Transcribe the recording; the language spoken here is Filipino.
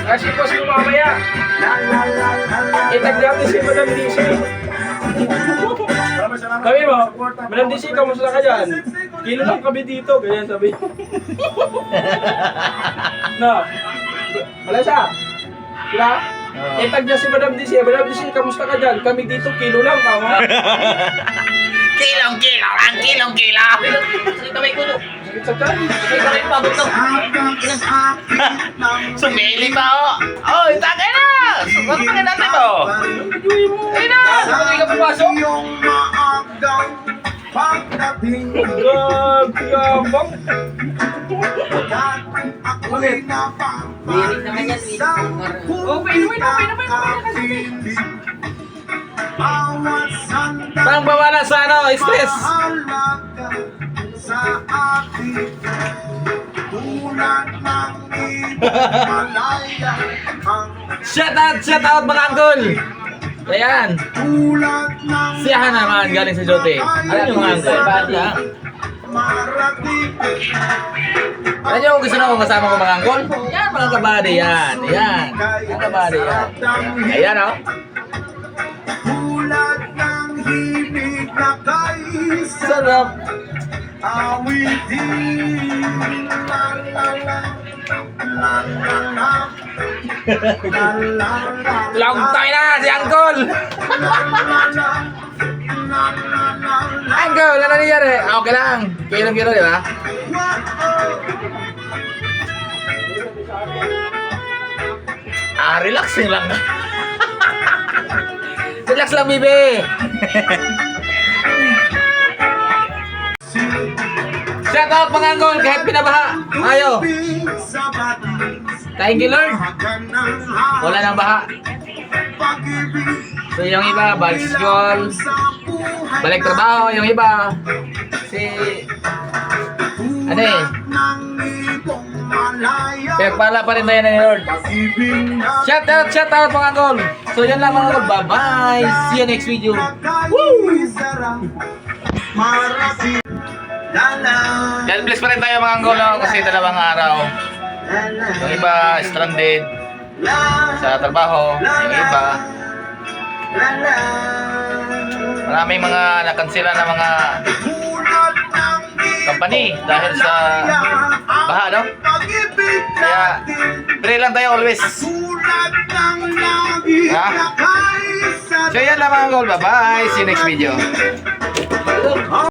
Kasi po si mamaya. Itag natin si Madam DC. Sabi mo, Madam DC, kamusta ka dyan? Kilo lang kami dito, ganyan sabi. No. Wala siya. Diba? Itag niya si Madam DC. Madam DC, kamusta ka dyan? Kami dito, kilo lang, tama? Kilong lang, kilong. Sakit kamay ko to. Sakit sa tiyan. Sakit kamay ko, pagod to. Sumili pa ako. Oh, itagay na! Sukat pa natin to. Ay na! Saan ka pumasok? Gagabang. Birik naman yan. Oh, painumin. Pang bawala sa ano, stress. Shout out mga uncle. Ayan. Siyahan naman galing sa Jote. Ano yung mga uncle? Bada. Ano yung gusto na kung kasama ko mga uncle? Yan, mga kabady yan. Ayan. Mga kabady yan. Ayan o. Sarap. Long time na si Uncle. Uncle, ano nangyari? Okay lang. Kilo, di ba? Relaxing lang. Relax lang, bibi. Shout out mga Uncle, kahit pinabaha. Ayo. Thank you, Lord. Wala nang baha. So yung iba, balik sa school, balik trabaho. Yung iba, ano eh, pinagpala pa rin tayo na ni Lord. Shout out mga Uncle. So yan lang mga Uncle, bye bye. See you next video. Woo! God bless pa rin tayo mga Uncle, no? Kasi dalawang araw. Yung iba stranded sa trabaho. Yung iba maraming mga nakansela na mga company dahil sa baha, no? Kaya pray lang tayo always. Ha? So yan lang mga Uncle, bye bye. See you next video.